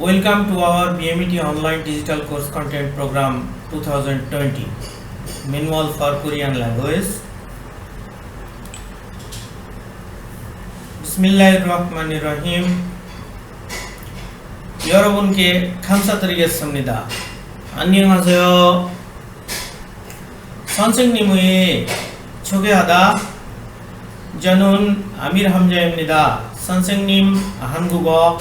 Welcome to our BMET online digital course content program 2020 Manual for Korean language. Bismillahirrahmanirrahim. 여러분께 감사드리겠습니다. 안녕하세요. 선생님의 소개하다 저는 아밀 함자입니다. 선생님 한국어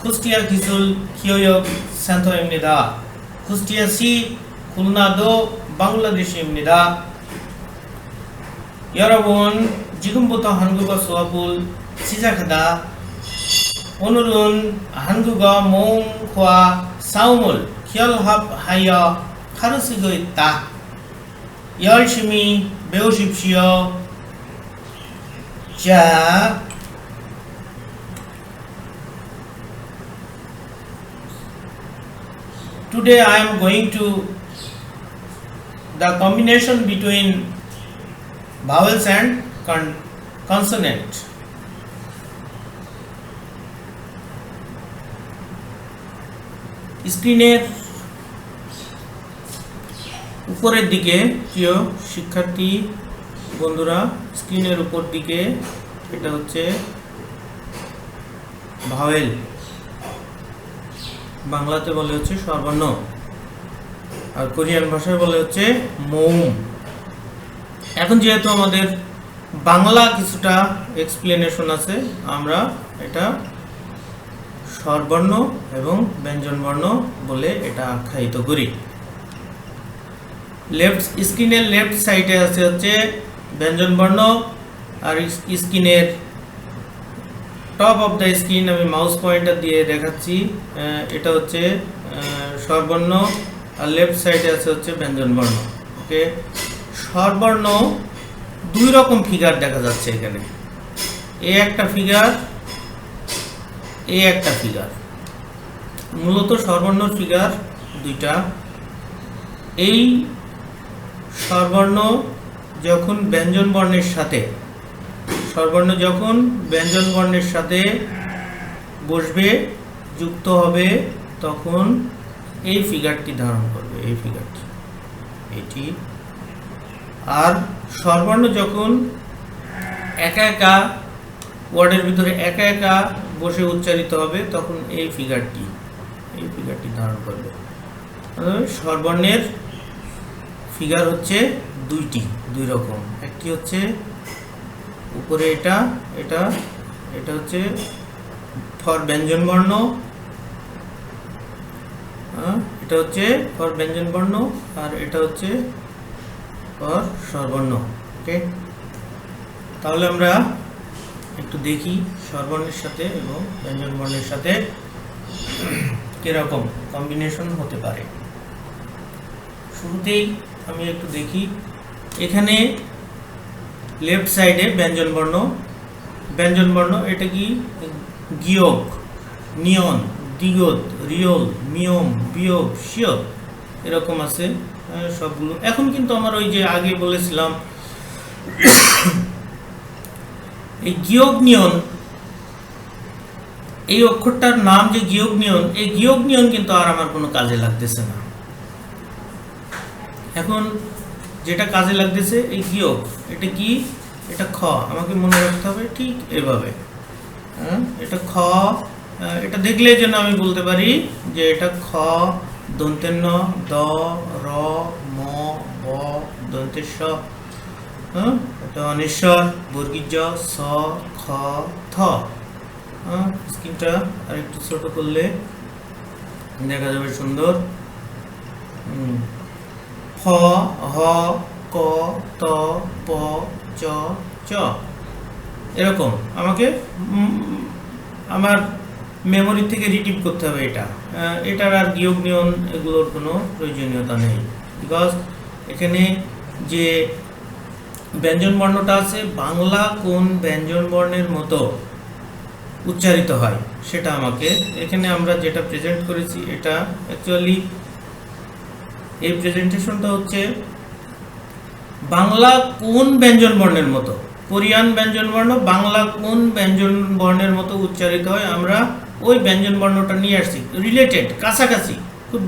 쿠스티아 기술 기여역 센터입니다. 쿠스티아시 굴나도 방글라데시입니다. 여러분 지금부터 한국어 수업을 시작하다. 오늘은 한국어 모음과 싸움을 결합하여 가르치고 있다. 열심히 배우십시오. 자, today I am going to the combination between vowels and consonant. স্ক্রিনের উপরের দিকে প্রিয় শিক্ষার্থী বন্ধুরা, স্ক্রিনের উপর দিকে এটা হচ্ছে ভাওয়েল, বাংলাতে বলে হচ্ছে স্বরবর্ণ, আর কোরিয়ান ভাষায় বলে হচ্ছে মৌম। এখন যেহেতু আমাদের বাংলা কিছুটা এক্সপ্লেনেশন আছে, আমরা এটা স্বরবর্ণ এবং ব্যঞ্জনবর্ণ বলে এটা আখ্যায়িত করি। স্ক্রিনের লেফট সাইডে আছে হচ্ছে ব্যঞ্জনবর্ণ, আর স্ক্রিনের টপ অফ দ্য স্ক্রিন আমি মাউস পয়েন্টার দিয়ে দেখাচ্ছি, এটা হচ্ছে স্বরবর্ণ, আর লেফট সাইডে আছে হচ্ছে ব্যঞ্জনবর্ণ। ওকে, স্বরবর্ণ দুই রকম ফিগার দেখা যাচ্ছে এখানে, এ একটা ফিগার, এ একটা ফিগার। মূলত স্বরবর্ণর ফিগার দুইটা। এই স্বরবর্ণ যখন ব্যঞ্জন বর্ণের সাথে, স্বরবর্ণ যখন ব্যঞ্জন বর্ণের সাথে বসবে, যুক্ত হবে, তখন এই ফিগারটি ধারণ করবে, এই ফিগারটি, এটি। আর স্বরবর্ণ যখন একা একা ওয়ার্ডের ভিতরে একা একা বসে উচ্চারিত হবে, তখন এই ফিগারটি ধারণ করবে। স্বরবর্ণের ফিগার হচ্ছে দুই রকম। একটি হচ্ছে উপরে এটা হচ্ছে ফর ব্যঞ্জন বর্ণ, এটা হচ্ছে ফর ব্যঞ্জন বর্ণ, আর এটা হচ্ছে ফর স্বরবর্ণ। ওকে, তাহলে আমরা একটু দেখি স্বরবর্ণের সাথে এবং ব্যঞ্জন বর্ণের সাথে কিরকম কম্বিনেশন হতে পারে। শুরুতেই আমি একটু দেখি, এখানে লেফট সাইডে ব্যঞ্জন বর্ণ, এটা কি গিয়ক, নিয়ন, দিগত, রিয়ল, মিয়ম, বিয়োগ, শিয়ক, এরকম আছে সবগুলো। এখন কিন্তু আমার ওই যে আগে বলেছিলাম এই গিয়ক নিয়ন, এই অক্ষরটার নাম যে গিয়ক নিয়ন, এই গিয়ক নিয়ন কিন্তু আর আমার কোনো কাজে লাগতেছে না। এখন যেটা কাজে লাগতেছে এই গিয়ক, এটা কি, এটা খ, আমাকে মনে রাখতে হবে ঠিক এভাবে। এটা খ, এটা দেখলে যেন আমি বলতে পারি যে এটা খ, দন্তের ন, দ, র, ম, ব, দন্তের স, এটা অনিশ্বর, বর্গীর জ, স, খ, থ। স্ক্রিনটা আর একটু ছোট করলে দেখা যাবে সুন্দর। ফ, হ, ক, ত, প, চ, চ, এরকম আমাকে আমার মেমোরি থেকে রিটিভ করতে হবে। এটার আর গিয়ক নিয়ন এগুলোর কোনো প্রয়োজনীয়তা নেই, বিকজ এখানে যে ব্যঞ্জন বর্ণটা আছে, বাংলা কোন ব্যঞ্জন বর্ণের মতো উচ্চারিত হয় সেটা আমাকে, এখানে আমরা যেটা প্রেজেন্ট করেছি, এটা অ্যাকচুয়ালি এই প্রেজেন্টেশনটা হচ্ছে বাংলা কোন ব্যঞ্জন বর্ণের মতো, কোরিয়ান ব্যঞ্জন বর্ণ বাংলা কোন ব্যঞ্জন বর্ণের মতো উচ্চারিত হয়, আমরা ওই ব্যঞ্জন বর্ণটা নিয়ে আসছি, রিলেটেড, কাছাকাছি, খুব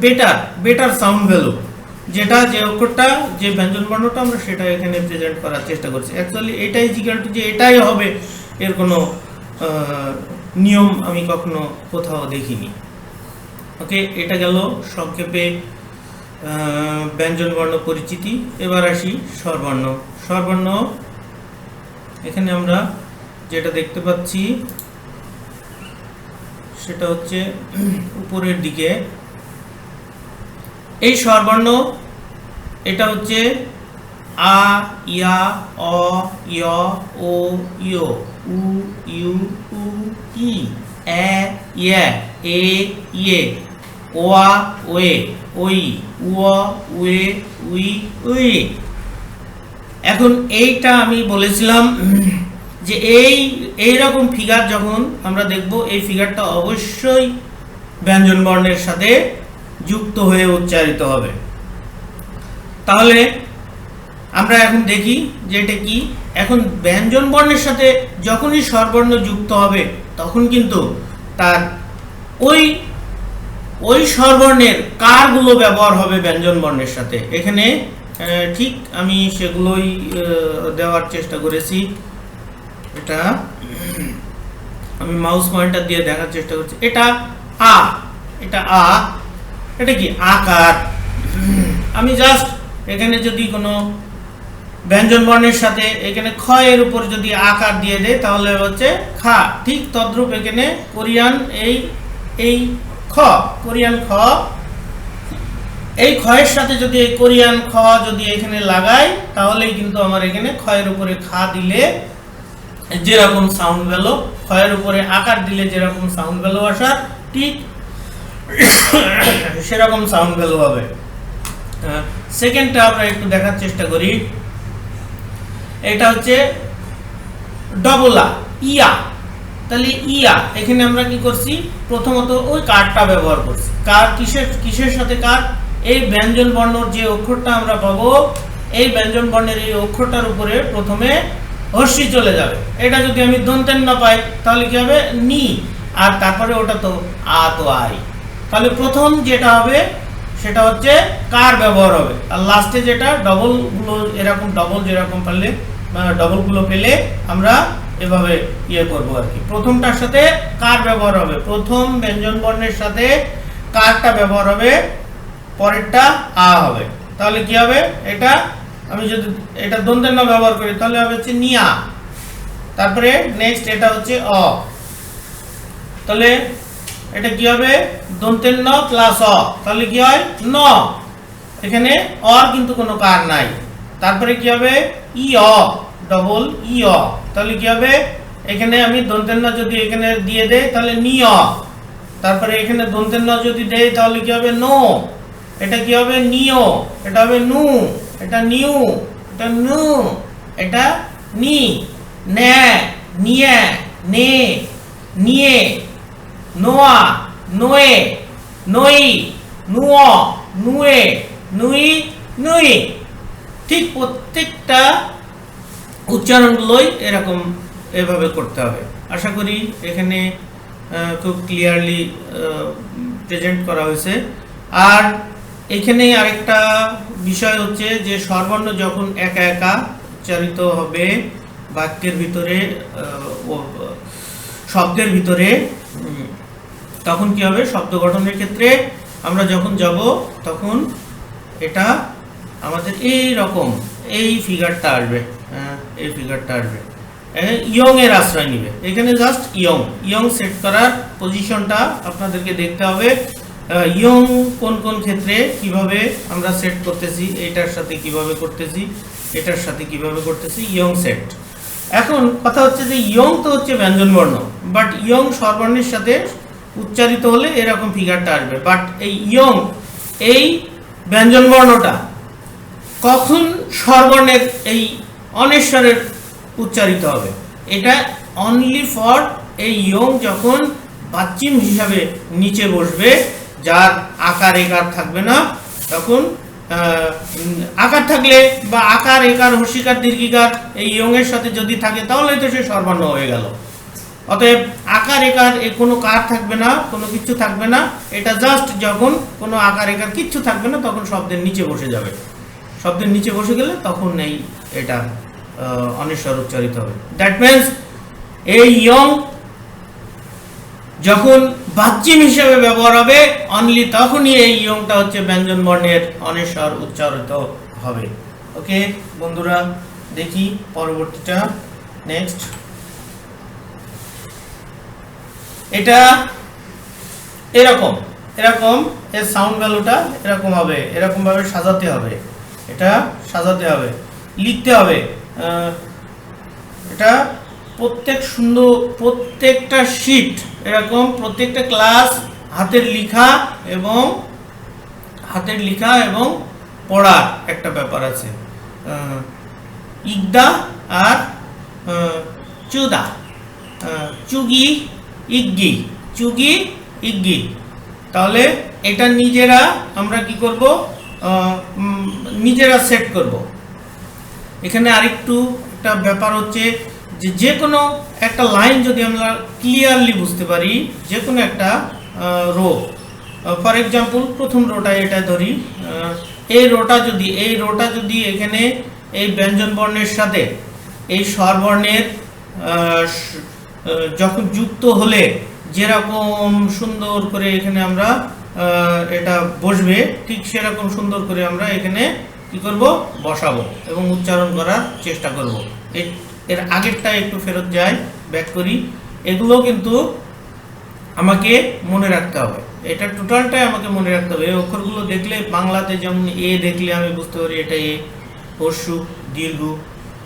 বেটার সাউন্ড ভ্যালু, যেটা যে অক্ষরটা যে ব্যঞ্জন বর্ণটা আমরা সেটা এখানে প্রেজেন্ট করার চেষ্টা করছি। অ্যাকচুয়ালি এটাই ইকুয়াল টু যে এটাই হবে, এর কোনো নিয়ম আমি কখনো কোথাও দেখিনি। ওকে, এটা গেল সংক্ষেপে ব্যঞ্জন বর্ণ পরিচিতি। এবার আসি স্বরবর্ণ। স্বরবর্ণ এখানে আমরা যেটা দেখতে পাচ্ছি সেটা হচ্ছে উপরের দিকে এই স্বরবর্ণ, এটা হচ্ছে আ, ইয়া, অ, ইয়, ও, ইয়, উ, ইউ, উ, ই, এ, ইয়ে, এ, ইয়ে, ওয়া, ওয়ে, ওই, উয়া, উয়ে, উই, উই। এখন এইটা আমি বলেছিলাম যে এইরকম ফিগার যখন আমরা দেখব, এই ফিগারটা অবশ্যই ব্যঞ্জন বর্ণের সাথে যুক্ত হয়ে উচ্চারিত হবে। তাহলে আমরা এখন দেখি যে এটা কি। এখন ব্যঞ্জন বর্ণের সাথে যখনই স্বরবর্ণ যুক্ত হবে তখন কিন্তু তার ওই স্বরবর্ণের কারগুলো ব্যবহার হবে ব্যঞ্জন বর্ণের সাথে। এখানে ঠিক আমি সেগুলোই দেওয়ার চেষ্টা করেছি। এটা আমি মাউস পয়েন্টার দিয়ে দেখার চেষ্টা করছি। এটা আ, এটা আ, এটা কি আকার। আমি জাস্ট এখানে যদি কোনো ব্যঞ্জন বর্ণের সাথে এখানে খ এর উপর যদি আকার দিয়ে দেয় তাহলে হচ্ছে খা। ঠিক তদ্রূপ এখানে কোরিয়ান এই খ, কোরিয়ান খ, এই খ এর সাথে যদি এই কোরিয়ান খ যদি এখানে লাগাই তাহলেই কিন্তু আমার এখানে খ এর উপরে খা দিলে যেরকম সাউন্ড ভ্যালু, খ এর উপরে আকার দিলে যেরকম সাউন্ড ভ্যালু আসার ঠিক সেরকম সাউন্ড ভ্যালু হবে। সেকেন্ডটা আমরা একটু দেখার চেষ্টা করি। এটা হচ্ছে ডবল আ, ইয়া। তাহলে ইয়া এখানে আমরা কি করছি, প্রথমত ওই কারটা ব্যবহার করছি। কার কিসের সাথে কার, এই ব্যঞ্জন বর্ণের যে অক্ষরটা আমরা পাবো, এই ব্যঞ্জন বর্ণের এই অক্ষরটার উপরে প্রথমে হর্ষি চলে যাবে। এটা যদি আমি দন্তেন না পাই তাহলে কি হবে, নি, আর তারপরে ওটা তো আ, তো আই। তাহলে প্রথম যেটা হবে সেটা হচ্ছে কার ব্যবহার হবে, আর লাস্টে যেটা ডবলগুলো, এরকম ডবল যেরকম পারলে ডবলগুলো পেলে আমরা এভাবে ইয়ে করবো আর কি। প্রথমটার সাথে কার ব্যবহার হবে, প্রথম ব্যঞ্জন বর্ণের সাথে কারটা ব্যবহার হবে, পরেরটা আ হবে। তাহলে কি হবে, এটা আমি যদি এটা দন্তের ন ব্যবহার করি তাহলে হবে হচ্ছে নিয়া। তারপরে নেক্সট এটা হচ্ছে অ। তাহলে এটা কি হবে, দন্তের ন প্লাস অ, তাহলে কি হয় ন। এখানে অর কিন্তু কোনো কার নাই। তারপরে কি হবে ই অ, ডবল ই অ, তাহলে কি হবে, এখানে আমি দন্তের ন যদি এখানে দিয়ে দেই তাহলে নি অ। তারপরে এখানে দন্তের ন যদি দেই তাহলে কি হবে নো। এটা কি হবে নিও, এটা হবে নু, এটা নিউ, এটা নু, এটা নি, নে, নিয়ে, নে, নিয়ে, নোয়া, নোয়ে, নই, নুয়, নুয়ে, নুই, নুই। ঠিক প্রত্যেকটা উচ্চারণগুলোই এরকম এভাবে করতে হবে। আশা করি এখানে খুব ক্লিয়ারলি প্রেজেন্ট করা হয়েছে। আর এখানে আরেকটা বিষয় হচ্ছে যে স্বরবর্ণ যখন একা একা উচ্চারিত হবে বাক্যের ভিতরে, শব্দের ভিতরে, তখন কি হবে, শব্দ গঠনের ক্ষেত্রে আমরা যখন যাব তখন এটা আমাদের এই রকম এই ফিগারটা আসবে, এই ফিগারটা আসবে, ইয়ং এর আশ্রয় নিবে। এখানে জাস্ট ইয়ং সেট করার পজিশনটা আপনাদেরকে দেখতে হবে। ইয়ং কোন কোন ক্ষেত্রে কিভাবে আমরা সেট করতেছি, এটার সাথে কিভাবে করতেছি, এটার সাথে কিভাবে করতেছি, ইয়ং সেট। এখন কথা হচ্ছে যে ইয়ং তো হচ্ছে ব্যঞ্জন বর্ণ, বাট ইয়ং স্বরবর্ণের সাথে উচ্চারিত হলে এরকম ফিগারটা আসবে। বাট এই ইয়ং, এই ব্যঞ্জন বর্ণটা কখন স্বরবর্ণের এই অনেশ্বরের উচ্চারিত হবে, এটা অনলি ফর এই ইয়ং যখন বাচ্চিম হিসাবে নিচে বসবে, যার আকার একার থাকবে না, তখন আকার থাকলে বা আকার একার হর্ষিকার দীর্ঘিকার এই ইয়ং এর সাথে যদি থাকে তাহলে তো সে স্বরবর্ণ হয়ে গেল। অতএব আকার একার কোনো কার থাকবে না, কোনো কিছু থাকবে না। এটা জাস্ট যখন কোনো আকার একার কিচ্ছু থাকবে না তখন শব্দের নিচে বসে যাবে। শব্দের নিচে বসে গেলে তখন এটা অনিস্বর উচ্চারিত হবে। দ্যাট মিনস এই ইয়ং যখন বাহ্যিক হিসেবে ব্যবহার হবে অনলি তখনই এই ইয়ংটা হচ্ছে ব্যঞ্জন বর্ণের অনিস্বর উচ্চারিত হবে। ওকে বন্ধুরা, দেখি পরবর্তীটা। নেক্সট, এটা এরকম এর সাউন্ড ভ্যালুটা এরকম হবে, এরকম ভাবে সাজাতে হবে, এটা সাজাতে হবে, লিখতে হবে। এটা প্রত্যেকটা শীট এরকম, প্রত্যেকটা ক্লাস হাতের লেখা এবং পড়ার একটা ব্যাপার আছে। ইগদা আর চুদা, চুগি ইগ্গি। তাহলে এটা নিজেরা আমরা কি করব, নিজেরা সেট করব। এখানে আরেকটু একটা ব্যাপার হচ্ছে যে কোনো একটা লাইন যদি আমরা ক্লিয়ারলি বুঝতে পারি, যে কোনো একটা রো, ফর এক্সাম্পল প্রথম রোটা এটা ধরি, এই রোটা যদি এখানে এই ব্যঞ্জন বর্ণের সাথে এই স্বরবর্ণের যখন যুক্ত হলে যেরকম সুন্দর করে এখানে আমরা এটা বসবে, ঠিক সেরকম সুন্দর করে আমরা এখানে কি করব, বসাবো এবং উচ্চারণ করার চেষ্টা করব। এর আগেরটা একটু ফেরত যাই, ব্যাক করি। এগুলো কিন্তু আমাকে মনে রাখতে হবে, এটা টোটালটাই আমাকে মনে রাখতে হবে। এই অক্ষরগুলো দেখলে বাংলাতে যেমন এ দেখলে আমি বুঝতে পারি এটা এ, হর্ষু, দীর্ঘ।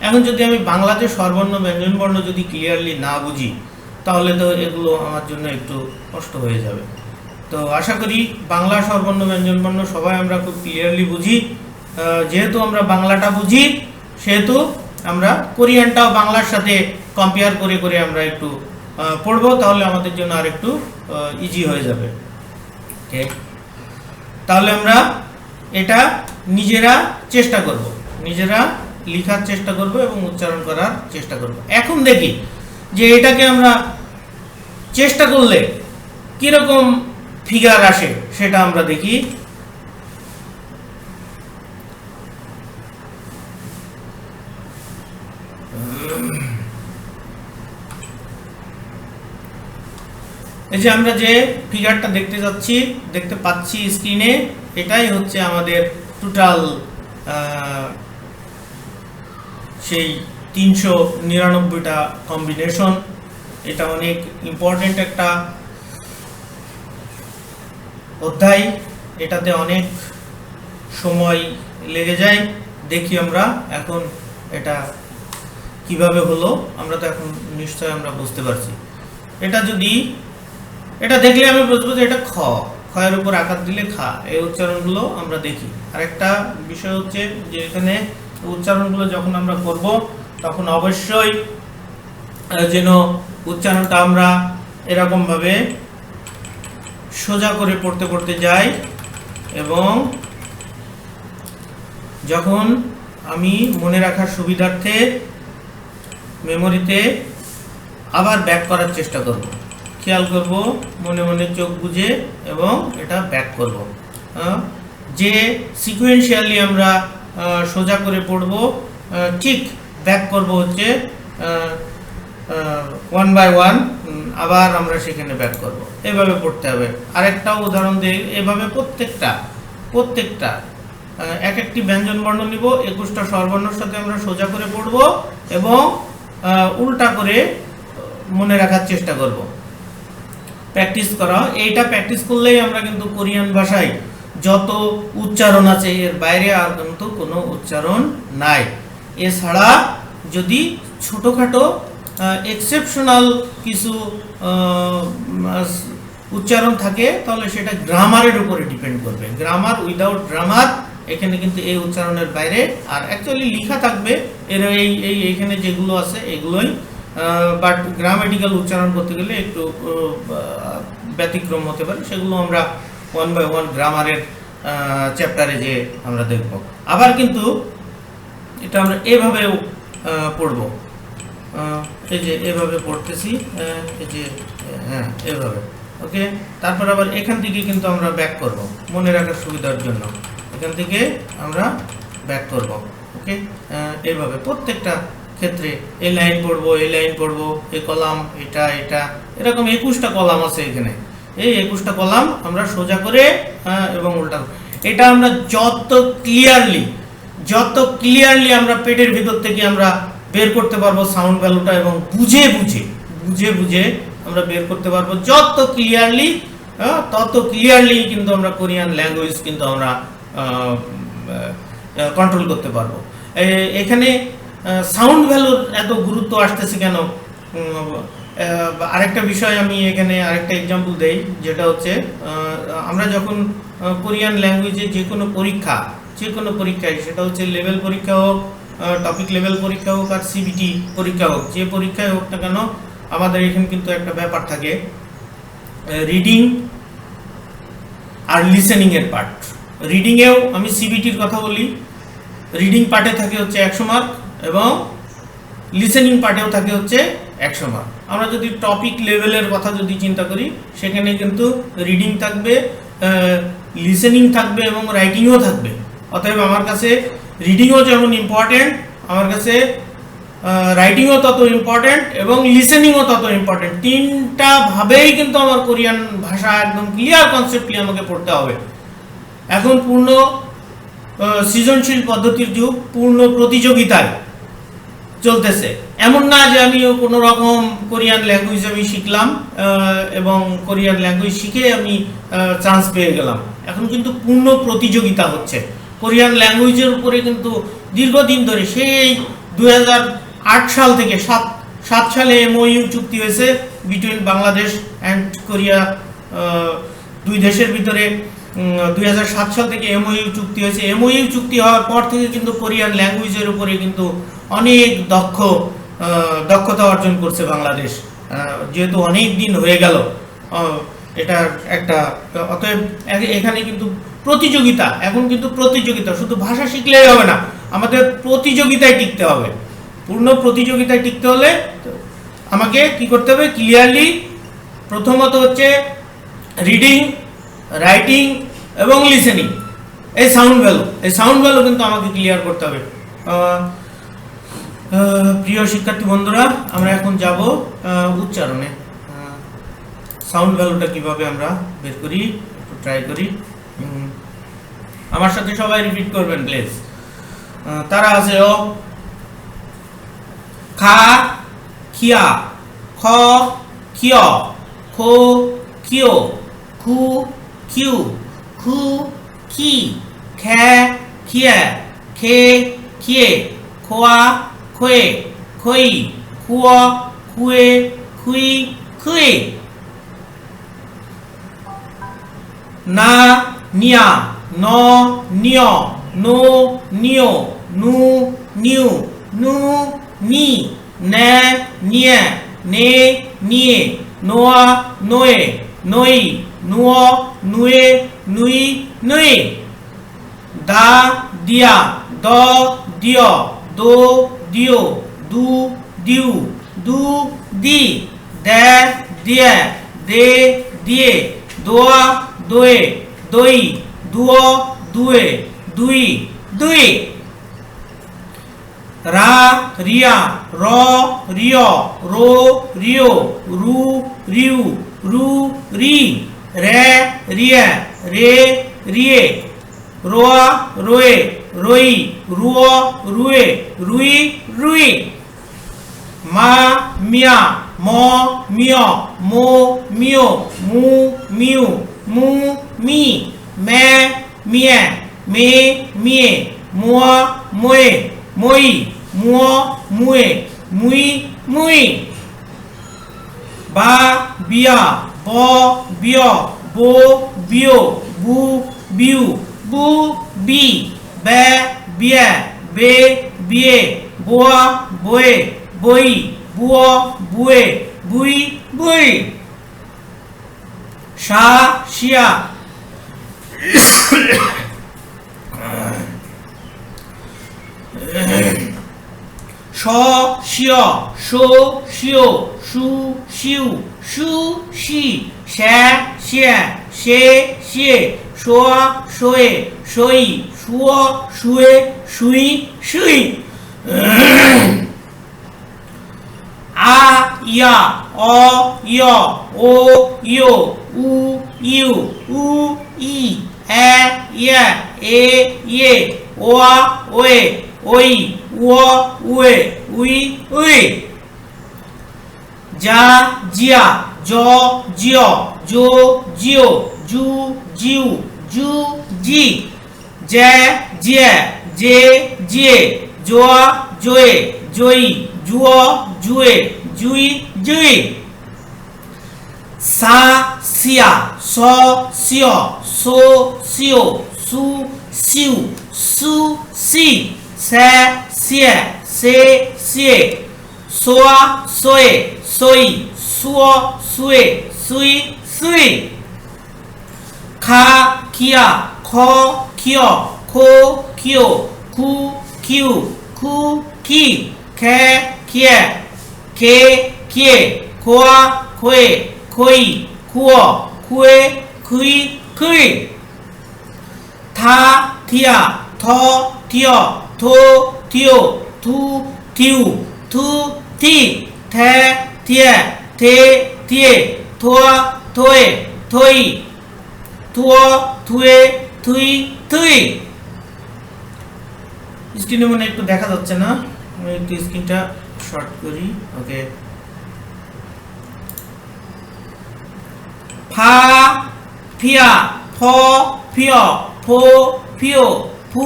এখন যদি আমি বাংলাতে স্বরবর্ণ ব্যঞ্জন বর্ণ যদি ক্লিয়ারলি না বুঝি তাহলে তো এগুলো আমার জন্য একটু কষ্ট হয়ে যাবে। তো আশা করি বাংলা স্বরবর্ণ ব্যঞ্জন বর্ণ সবাই আমরা খুব ক্লিয়ারলি বুঝি। যেহেতু আমরা বাংলাটা বুঝি সেহেতু আমরা কোরিয়ানটাও বাংলার সাথে কম্পেয়ার করে আমরা একটু পড়বো, তাহলে আমাদের জন্য আর একটু ইজি হয়ে যাবে। ওকে, তাহলে আমরা এটা নিজেরা চেষ্টা করব, নিজেরা লেখার চেষ্টা করব এবং উচ্চারণ করার চেষ্টা করব। এখন দেখি যে এটাকে আমরা চেষ্টা করলে কিরকম ফিগার আসে সেটা আমরা দেখি। এই যে আমরা যে ফিগারটা দেখতে পাচ্ছি স্ক্রিনে, এটাই হচ্ছে আমাদের টোটাল সেই 399টা কম্বিনেশন। এটা অনেক ইম্পর্টেন্ট একটা অধ্যায়, এটাতে অনেক সময় লেগে যায়। দেখি আমরা এখন এটা কিভাবে হলো, আমরা তো এখন নিশ্চয় আমরা বুঝতে পারছি। এটা দেখলে আমি বুঝবো যে এটা খয়ের উপর আকার দিলে খা, এই উচ্চারণগুলো আমরা দেখি। আরেকটা বিষয় হচ্ছে যে এখানে উচ্চারণগুলো যখন আমরা করব তখন অবশ্যই যেন উচ্চারণটা আমরা এরকম ভাবে সোজা করে পড়তে যাই, এবং যখন আমি মনে রাখার সুবিধার্থে মেমোরিতে আবার ব্যাক করার চেষ্টা করব, খেয়াল করব, মনে মনে চোখ বুজে এবং এটা ব্যাক করব। যে সিকোয়েন্সিয়ালি আমরা সোজা করে পড়ব, ঠিক ব্যাক করব হচ্ছে 1 by 1, আবার আমরা সেখানে ব্যাক করব। এভাবে পড়তে হবে। আরেকটা উদাহরণ দিই, এভাবে প্রত্যেকটা এক একটি ব্যঞ্জন বর্ণ নিব, 21টা স্বরবর্ণের সাথে আমরা সোজা করে পড়ব এবং উল্টা করে মনে রাখার চেষ্টা করব। প্র্যাকটিস করা, এইটা প্র্যাকটিস করলেই আমরা কিন্তু কোরিয়ান ভাষায় যত উচ্চারণ আছে এর বাইরে আর কিন্তু কোনো উচ্চারণ নাই। এছাড়া যদি ছোটোখাটো এক্সেপশনাল কিছু উচ্চারণ থাকে তাহলে সেটা গ্রামারের উপরে ডিপেন্ড করবে। গ্রামার উইদাউট গ্রামার এখানে কিন্তু এই উচ্চারণের বাইরে, আর অ্যাকচুয়ালি লেখা থাকবে এর এইখানে যেগুলো আছে এগুলোই, বাট গ্রামেটিক্যাল উচ্চারণ করতে গেলে একটু ব্যতিক্রম হতে পারে, সেগুলো আমরা 1 by 1 গ্রামারের চ্যাপ্টারে যে আমরা দেখব। আবার কিন্তু এটা আমরা এভাবেও পড়ব, এই যে এভাবে পড়তেছি, এই যে হ্যাঁ এভাবে, ওকে। তারপর আবার এখান থেকে কিন্তু আমরা ব্যাক করব মনে রাখার সুবিধার জন্য, এখান থেকে আমরা ব্যাক করব, ওকে। এইভাবে প্রত্যেকটা ক্ষেত্রে এই লাইন পড়বো, এই লাইন পড়বো, এই কলাম, এটা এটা, এরকম 21টা কলাম আছে এখানে। এই 21টা কলাম আমরা সোজা করে এবং উল্টা, এটা আমরা যত ক্লিয়ারলি আমরা পেটের ভিতর থেকে আমরা বের করতে পারবো সাউন্ড ভ্যালুটা, এবং বুঝে বুঝে আমরা বের করতে পারবো যত ক্লিয়ারলি, তত ক্লিয়ারলি কিন্তু আমরা কোরিয়ান ল্যাঙ্গুয়েজ কিন্তু আমরা কন্ট্রোল করতে পারবো। এখানে সাউন্ড ভ্যালুর এত গুরুত্ব আসতেছে কেন? আরেকটা বিষয় আমি এখানে আরেকটা এক্সাম্পল দেই, যেটা হচ্ছে আমরা যখন কোরিয়ান ল্যাঙ্গুয়েজে যে কোনো পরীক্ষায়, সেটা হচ্ছে লেভেল পরীক্ষা হোক, টপিক লেভেল পরীক্ষা হোক, আর সিবিটি পরীক্ষা হোক, যে পরীক্ষায় হোক না কেন, আমাদের এখানে কিন্তু একটা ব্যাপার থাকে, রিডিং আর লিসেনিং এর পার্ট। রিডিংয়েও আমি সিবিটির কথা বলি, রিডিং পার্টে থাকে হচ্ছে 100 মার্ক এবং লিসেনিং পার্টেও থাকে হচ্ছে 100 মার্ক। আমরা যদি টপিক লেভেলের কথা যদি চিন্তা করি, সেখানে কিন্তু রিডিং থাকবে, লিসেনিং থাকবে এবং রাইটিংও থাকবে। অতএব আমার কাছে রিডিংও যেমন ইম্পর্টেন্ট, আমার কাছে রাইটিংও তত ইম্পর্টেন্ট এবং লিসেনিংও তত ইম্পর্টেন্ট। তিনটা ভাবেই কিন্তু আমার কোরিয়ান ভাষা একদম ক্লিয়ার কনসেপ্টলি আমাকে পড়তে হবে। এখন পূর্ণ সৃজনশীল পদ্ধতির যুগ, পূর্ণ প্রতিযোগিতায় চলতেছে। এমন না যে আমি কোনো রকম কোরিয়ান ল্যাঙ্গুয়েজ আমি শিখলাম এবং কোরিয়ান ল্যাঙ্গুয়েজ শিখে আমি চান্স পেয়ে গেলাম। এখন কিন্তু পূর্ণ প্রতিযোগিতা হচ্ছে কোরিয়ান ল্যাঙ্গুয়েজের উপরে। কিন্তু দীর্ঘদিন ধরে, সেই 2008 সাল থেকে 7 সালে এমওইউ চুক্তি হয়েছে বিটুইন বাংলাদেশ অ্যান্ড কোরিয়া, দুই দেশের ভিতরে 2007 সাল থেকে এমওইউ চুক্তি হয়েছে। এমওইউ চুক্তি হওয়ার পর থেকে কিন্তু কোরিয়ান ল্যাঙ্গুয়েজের উপরে কিন্তু অনেক দক্ষতা অর্জন করছে বাংলাদেশ, যেহেতু অনেক দিন হয়ে গেল এটা একটা। অতএব এখানে কিন্তু প্রতিযোগিতা, এখন কিন্তু প্রতিযোগিতা, শুধু ভাষা শিখলেই হবে না, আমাদের প্রতিযোগিতায় টিকতে হবে। পূর্ণ প্রতিযোগিতায় টিকতে হলে আমাকে কি করতে হবে? ক্লিয়ারলি প্রথমত হচ্ছে রিডিং, রাইটিং এবং লিসেনিং, এই সাউন্ড ভ্যালু কিন্তু আমাকে ক্লিয়ার করতে হবে। প্রিয় শিক্ষার্থী বন্ধুরা, আমরা এখন যাব উচ্চারণে। সাউন্ড ভ্যালুটা কিভাবে আমরা বের করি একটু ট্রাই করি। আমার সাথে সবাই রিপিট করবেন প্লিজ। তারা আছে ও খা খিয়া, খ খিয়, খো খিও, খু খিউ, খু কি, খ্যা খিয়া, খে খিয়ে, খোয়া খোয়ে, খই খুয়, খুয়ে খুই, খুয়ে। না নিয়া, ন নিয়, নো নিয়, নু নিউ, নু নি, নে নিয়ে, নে নিয়ে, নোয়া নোয়ে, নই নুয়, নুয়ে নুই, নুই। দা দিয়া, দ দিয়, দো দিও, দু দিউ, দু দি, দে দিয়ে, দে দিয়ে, দোয়া দোয়ে, দই, দুয় দুয়ে, দুই দুই। রা রিয়া, র রিয়, রো রিও, রু রিউ, রু রি, রে রিয়া, রে রিয়ে, রোয়া রোয়ে, রই, রুয় রুয়ে, রুই রুই। মা মিয়া, ম মিয়, মো মিও, মু মিউ, মু মি, মে মিয়ে, মে মিয়ে, মুয়া মোয়ে, মই, মুয় মুয়ে, মুই মুই। বা বিয়া, ব বিয়, বো বিও, বু বিউ, বু বি, বে বিয়ে, বে বিয়ে, বোয়া বয়ে, বই, বুয় বুয়ে, বুই বুই। সা শিয়া, শ শিয় শো শিও সু শিউ সু শি শা শিয়া শে শিয়ে শোয়া শোয়ে সই শুয় শুয়ে সুই সুই আ ইয়া অ ইয় ও ইয় উ ইউ উ ই এ ইয়া এ ইয়ে ওয়া ওয়ে ওই উয় উয়ে উই উই যা জিয়া জ জিয় জো জিও জু জিউ জু জি জে জিয়ে জে জিয়ে জোয়া জোয়ে জই জুয় জুয়ে জুই জুই সা সিয়া স সিয় সো সিও সু সিউ সু সি সে সিয়ে সে সিয়ে সোয়া সোয়ে সই সুয় সুয়ে সুই সুই খা খিয়া খ খিয় খো খিও খু খিউ খু খি খে খিয়ে খে খিয়ে খোয়া খোয়ে খই খুয় খুয়ে খুই খুই থা থিয়া থ থিয় থো থিও থু থিউ থু থি থে থিয়ে থে থিয়ে থোয়া থোয়ে থই থুয় থুয়ে থুই থুই স্ক্রিনে মনে একটু দেখা যাচ্ছে না, আমি একটু স্ক্রিনটা শর্ট করি। ওকে, ফা ফিয়া ফ ফিয় ফো ফিও ফু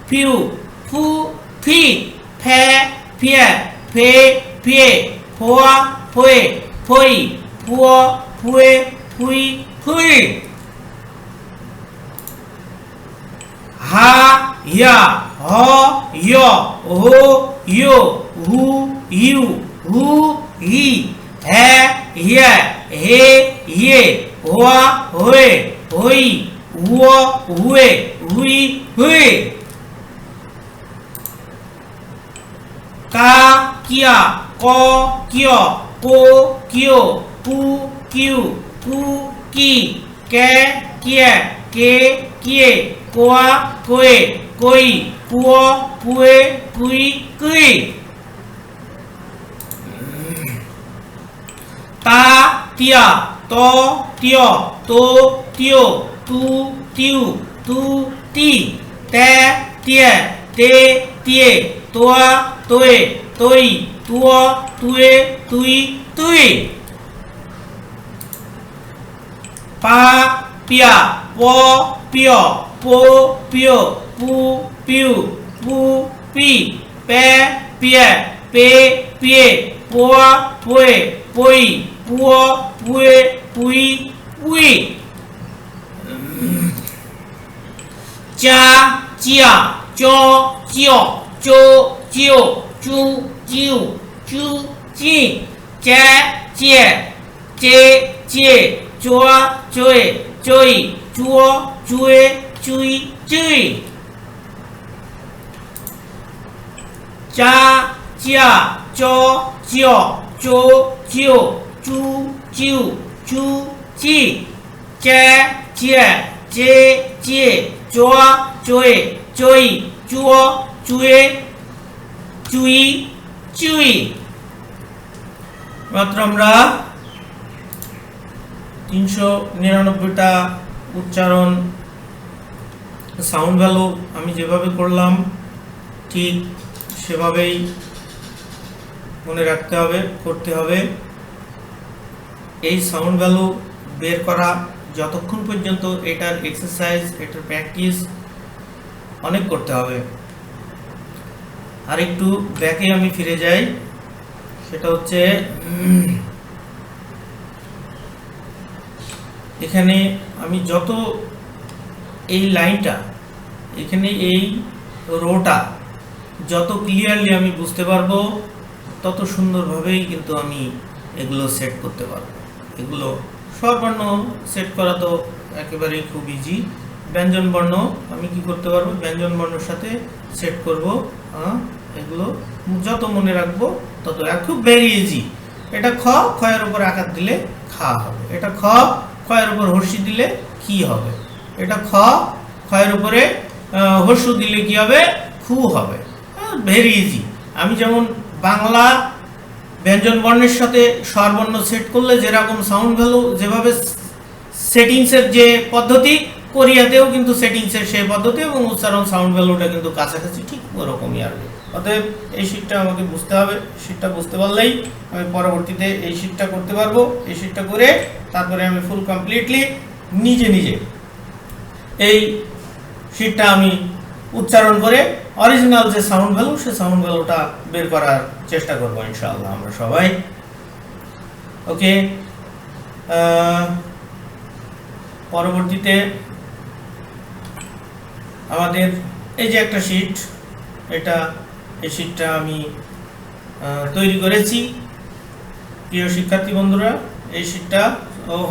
ফিউ ফু ফি ফে ফিয়ে ফে ফিয়ে ফোয়া ফোয়ে ফই ফুয় ফুয়ে ফুই ফুই হা ইয়া হ ইয় হো ইয় হু ইউ হু হি হে হিয়ে হে হিয়ে হোয়া হোয়ে হই উয় হুয়ে হুই হুই কা কিয়া ক কিয় কো কিয় কু কিউ কু কি কে কিয়ে কে কিয়ে কোয়া কোয়ে কই কুয় কুয়ে কুই কুই তা তিয়া ত তিয় তো তিয় তু tiu tu ti te tie te tie toa toe toi tuo tue tui tui pa pia po pio po pio pu piu pu pi pe pie pe pie poa pue poi puo pue pui pui cha chia cho chio cho chiu chu chiu chu chi che chia chê chia chua chơi chơi chúa chuê chui chui cha chia cho chio cho chiu chu chiu chu chi che chia chê chia chúa chuê chơi chúa chuê chui chui মাত্র আমরা 399টা উচ্চারণ sound value আমি যেভাবে করলাম ঠিক সেভাবেই মনে রাখতে হবে, করতে হবে। এই সাউন্ড ভ্যালু বের করা যতক্ষণ পর্যন্ত এটার এক্সারসাইজ, এটার প্র্যাকটিস অনেক করতে হবে। আর একটু ব্যাকে আমি ফিরে যাই, সেটা হচ্ছে এখানে আমি যত এই লাইনটা, এখানে এই রোটা যত ক্লিয়ারলি আমি বুঝতে পারবো তত সুন্দরভাবেই কিন্তু আমি এগুলো সেট করতে পারবো। এগুলো স্বরবর্ণ সেট করা তো একেবারেই খুব ইজি। ব্যঞ্জন বর্ণ আমি কি করতে পারবো, ব্যঞ্জন বর্ণের সাথে সেট করব এগুলো যত মনে রাখবো তত। আর খুব ভেরি ইজি। এটা খ, খয়ের উপর আকার দিলে খা হবে। এটা খ, খয়ের উপর হর্ষি দিলে কি হবে। এটা খ, খয়ের উপরে হর্ষু দিলে কি হবে, খু হবে। Very easy. আমি যেমন বাংলা ব্যঞ্জন বর্ণের সাথে স্বরবর্ণ সেট করলে যেরকম সাউন্ড ভ্যালু, যেভাবে সেটিংসের যে পদ্ধতি, কোরিয়াতেও কিন্তু সেটিংসের সেই পদ্ধতি এবং উচ্চারণ সাউন্ড ভ্যালুটা কিন্তু কাছাকাছি ঠিক ওরকমই আসবে। অতএব এই শীটটা আমাকে বুঝতে হবে। শীটটা বুঝতে পারলেই আমি পরবর্তীতে এই শীটটা করতে পারবো। এই শীটটা করে তারপরে আমি ফুল কমপ্লিটলি নিজে নিজে এই শীটটা আমি উচ্চারণ করে অরিজিনাল যে সাউন্ড ভ্যালু, সে সাউন্ড ভ্যালুটা বের করার চেষ্টা করবো ইনশাআল্লাহ আমরা সবাই। ওকে, পরবর্তীতে আমাদের এই যে একটা শীট, এই শীটটা আমি তৈরি করেছি। প্রিয় শিক্ষার্থী বন্ধুরা, এই শীটটা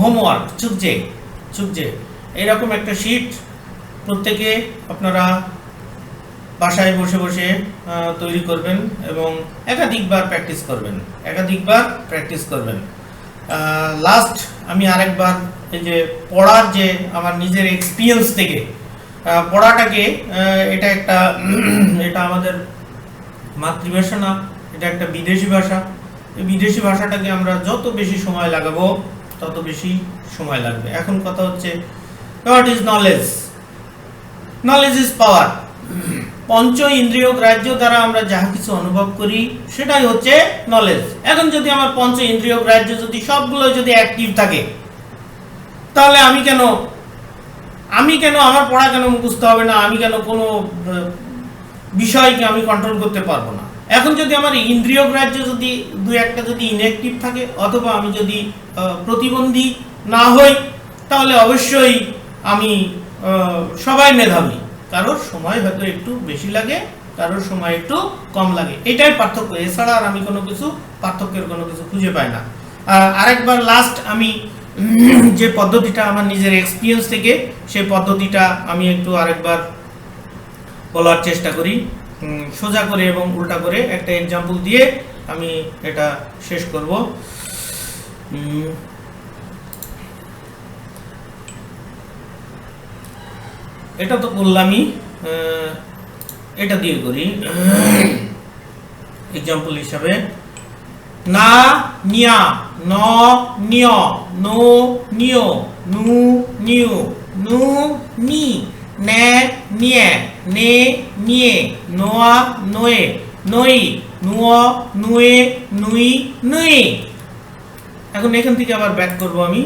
হোমওয়ার্ক চুকজে এইরকম একটা শীট প্রত্যেকে আপনারা বাসায় বসে বসে তৈরি করবেন এবং একাধিকবার প্র্যাকটিস করবেন। লাস্ট আমি আরেকবার এই যে পড়ার যে আমার নিজের এক্সপিরিয়েন্স থেকে পড়াটাকে, এটা আমাদের মাতৃভাষা না, এটা একটা বিদেশি ভাষা। এই বিদেশি ভাষাটাকে আমরা যত বেশি সময় লাগাবো তত বেশি সময় লাগবে। এখন কথা হচ্ছে, what is knowledge? Knowledge is power. পঞ্চ ইন্দ্রিয় গ্রাহ্য দ্বারা আমরা যাহা কিছু অনুভব করি সেটাই হচ্ছে নলেজ। এখন যদি আমার পঞ্চ ইন্দ্রিয় গ্রাহ্য যদি সবগুলো যদি অ্যাক্টিভ থাকে, তাহলে আমি কেন আমার পড়া কেন মুখস্থ হবে না? আমি কেন কোনো বিষয়কে আমি কন্ট্রোল করতে পারবো না? এখন যদি আমার ইন্দ্রিয় গ্রাহ্য যদি দু একটা যদি ইনঅ্যাক্টিভ থাকে, অথবা আমি যদি প্রতিবন্ধী না হই, তাহলে অবশ্যই আমি সবাই মেধাবী। কারোর সময় হয়তো একটু বেশি লাগে, কারোর সময় একটু কম লাগে, এটাই পার্থক্য। এছাড়া আর আমি পার্থক্যের কোনো কিছু খুঁজে পাই না। আরেকবার লাস্ট আমি যে পদ্ধতিটা আমার নিজের এক্সপিরিয়েন্স থেকে, সেই পদ্ধতিটা আমি একটু আরেকবার বলার চেষ্টা করি, সোজা করে এবং উল্টা করে একটা এক্সাম্পল দিয়ে আমি এটা শেষ করব। এটা তো করলামই, এটা দিয়ে করি এক্সাম্পল হিসাবে। না নিয়া, ন নিয়, নো নিয়, নু নিউ, নু নি, নে নিয়ে, নে নিয়ে, নোয়া নোয়ে, নই, নুয় নুয়ে, নুই নুই। এখন এখান থেকে আবার ব্যাক করব আমি,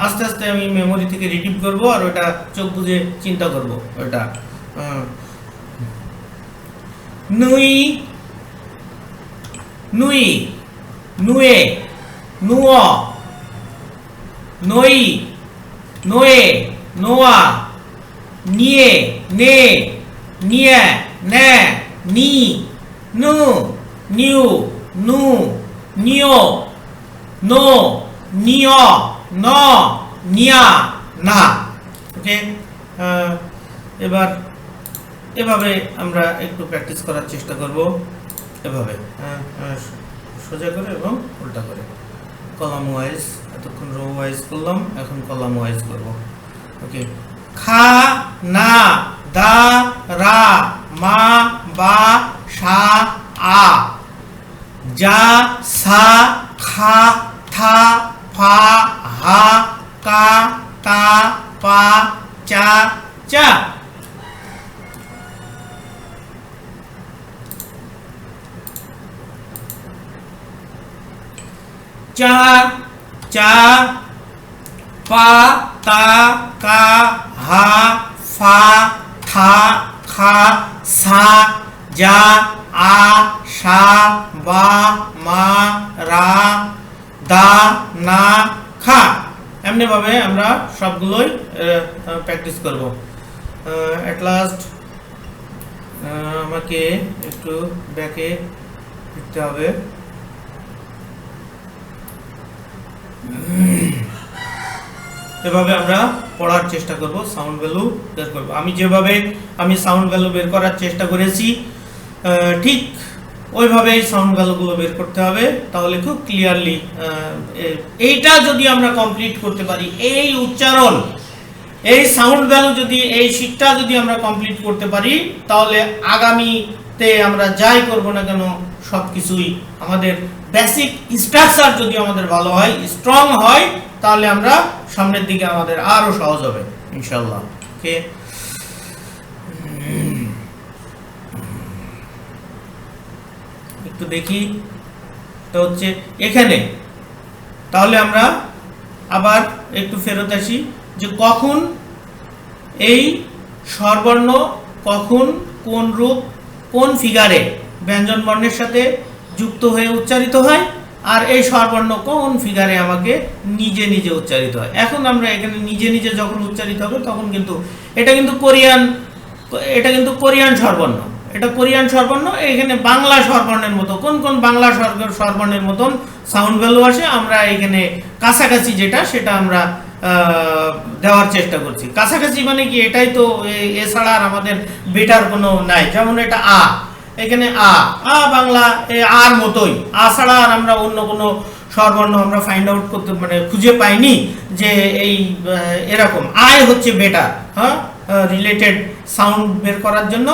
আস্তে আস্তে আমি মেমোরি থেকে রিটিভ করব, আর ওটা চোখ বুঝে চিন্তা করব। ওটা নুই নুই, নুয়ে, নুয়, নই, নোয়ে, নোয়া, নিয়ে, নে, নিয়ে, নে, নি, নু, নিউ, নু, নিয়, নো, নিয়, ন, নিয়া, না। ওকে, এবার এভাবে আমরা একটু প্র্যাকটিস করার চেষ্টা করব। এভাবে সোজা করে এবং উল্টা করে, কলাম ওয়াইজ। এতক্ষণ রো ওয়াইজ করলাম, এখন কলাম ওয়াইজ করব। ওকে, খা, না, দা, রা, মা, বা, সা, আ, যা, সা, খা, থা, ফা, হা, কা, তা, পা, চা, চা। চা, চা, পা, তা, কা, হা, ফা, থা, খা, সা, যা, আ, সা, বা, মা, রা, দা, না, খা। এমনি ভাবে আমরা সবগুলোই প্র্যাকটিস করব। এট লাস্ট আমাকে একটু ব্যাকে ফিরতে হবে। এভাবে আমরা পড়ার চেষ্টা করব, সাউন্ড ভ্যালু বের করব। আমি যেভাবে সাউন্ড ভ্যালু বের করার চেষ্টা করেছি, ঠিক ওইভাবেই সাউন্ড ভ্যালুগুলো বের করতে হবে, তাহলে খুব ক্লিয়ারলি এইটা যদি আমরা কমপ্লিট করতে পারি, এই উচ্চারণ, এই সাউন্ড ভ্যালু যদি এই শীটটা যদি আমরা কমপ্লিট করতে পারি, তাহলে আগামীতে আমরা যাই করব না কেন সব কিছুই আমাদের বেসিক স্ট্রাকচার যদি আমাদের ভালো হয়, স্ট্রং হয়, তাহলে আমরা সামনের দিকে আমাদের আরো সহজ হবে ইনশাআল্লাহ। ওকে, একটু দেখি তো হচ্ছে এখানে, তাহলে আমরা আবার একটু ফেরত আসি যে কখন এই স্বরবর্ণ কখন কোন রূপ কোন ফিগারে ব্যঞ্জন বর্ণের সাথে যুক্ত হয়ে উচ্চারিত হয়, আর এই স্বরবর্ণ কোন ফিগারে আমাকে নিজে নিজে উচ্চারিত হয়। এখন আমরা এখানে নিজে নিজে যখন উচ্চারিত হবে তখন কিন্তু এটা কিন্তু কোরিয়ান স্বরবর্ণ, এটা কোরিয়ান স্বরবর্ণ। এখানে বাংলা স্বরবর্ণের মতো কোন কোন বাংলা স্বরবর্ণের মতন সাউন্ড ভ্যালু আসে, আমরা এখানে কাছাকাছি যেটা সেটা আমরা দেওয়ার চেষ্টা করছি। কাছাকাছি মানে কি, এটাই তো, এছাড়া আর আমাদের বেটার কোনো নাই। যেমন এটা আ, এখানে আ বাংলা আর মতোই, আ ছাড়া আর আমরা অন্য কোনো স্বরবর্ণ আমরা ফাইন্ড আউট করতে মানে খুঁজে পাইনি যে এই এরকম। আয় হচ্ছে বেটার, হ্যাঁ, রিলেটেড সাউন্ড বের করার জন্য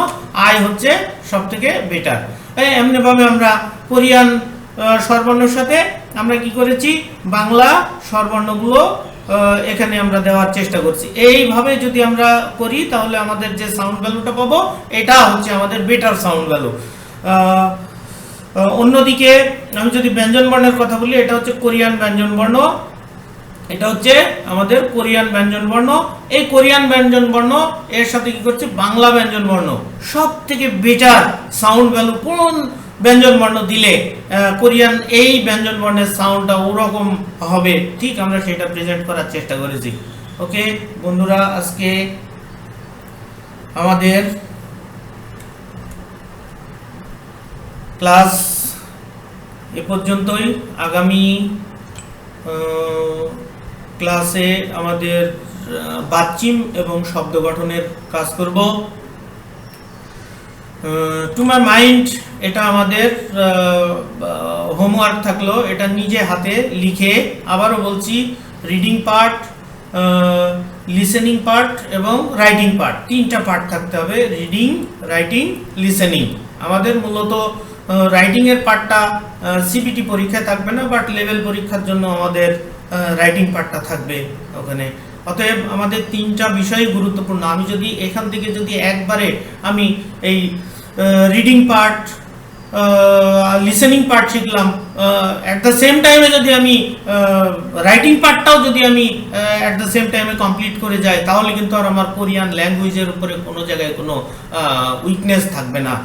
আয় হচ্ছে সব থেকে বেটার। এমনিভাবে আমরা কোরিয়ান স্বরবর্ণের সাথে আমরা কি করেছি, বাংলা স্বরবর্ণগুলো এখানে আমরা দেওয়ার চেষ্টা করছি। এইভাবে যদি আমরা করি তাহলে আমাদের যে সাউন্ড ভ্যালুটা পাবো এটা হচ্ছে আমাদের বেটার সাউন্ড ভ্যালু। অন্যদিকে আমি যদি ব্যঞ্জন বর্ণের কথা বলি, এটা হচ্ছে কোরিয়ান ব্যঞ্জন বর্ণ, এটা হচ্ছে আমাদের কোরিয়ান ব্যঞ্জন বর্ণ। এই কোরিয়ান ব্যঞ্জন বর্ণ এর সাথে কি করছে, বাংলা ব্যঞ্জন বর্ণ। সব থেকে বেটার সাউন্ড ভ্যালু কোন ব্যঞ্জন বর্ণ দিলে কোরিয়ান এই ব্যঞ্জন বর্ণের সাউন্ডটা ওরকম হবে, ঠিক আমরা সেটা প্রেজেন্ট করার চেষ্টা করেছি। ওকে বন্ধুরা, আজকে আমাদের ক্লাস এ পর্যন্তই। আগামী ক্লাসে আমাদের বাচ্চিম এবং শব্দ গঠনের কাজ করব। টু মাই মাইন্ড এটা আমাদের হোমওয়ার্ক থাকলো, এটা নিজে হাতে লিখে, আবারও বলছি, রিডিং পার্ট, লিসেনিং পার্ট এবং রাইটিং পার্ট, তিনটা পার্ট থাকতে হবে, রিডিং, রাইটিং, লিসেনিং। আমাদের মূলত রাইটিং এর পার্টটা সিবিটি পরীক্ষায় থাকবে না, বাট লেভেল পরীক্ষার জন্য আমাদের রাইটিং পার্টটা থাকবে ওখানে। অতএব আমাদের তিনটা বিষয় গুরুত্বপূর্ণ। আমি যদি এখান থেকে যদি একবারে আমি এই রিডিং পার্ট, লিসেনিং পার্ট শিখলাম, অ্যাট দ্য সেম টাইমে যদি আমি রাইটিং পার্টটাও যদি আমি অ্যাট দ্য সেম টাইমে কমপ্লিট করে যাই, তাহলে কিন্তু আর আমার কোরিয়ান ল্যাঙ্গুয়েজের উপরে কোনো জায়গায় কোনো উইকনেস থাকবে না।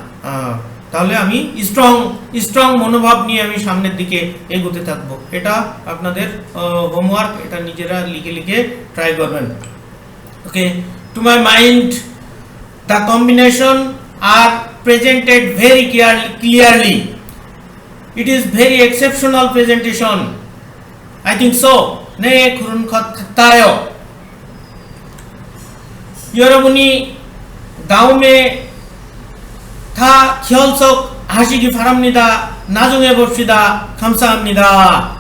তাহলে আমি স্ট্রং মনোভাব নিয়ে আমি সামনের দিকে এগোতে থাকবো। এটা আপনাদের হোমওয়ার্ক, এটা নিজেরা লিখে লিখে ট্রাই করবেন। Okay, to my mind the combination are presented very clearly. It is very exceptional presentation, I think so. Ne khurun khat tayo 여러분이 다음에 다 기원석 하시기 바랍니다. 나중에 봅시다. 감사합니다.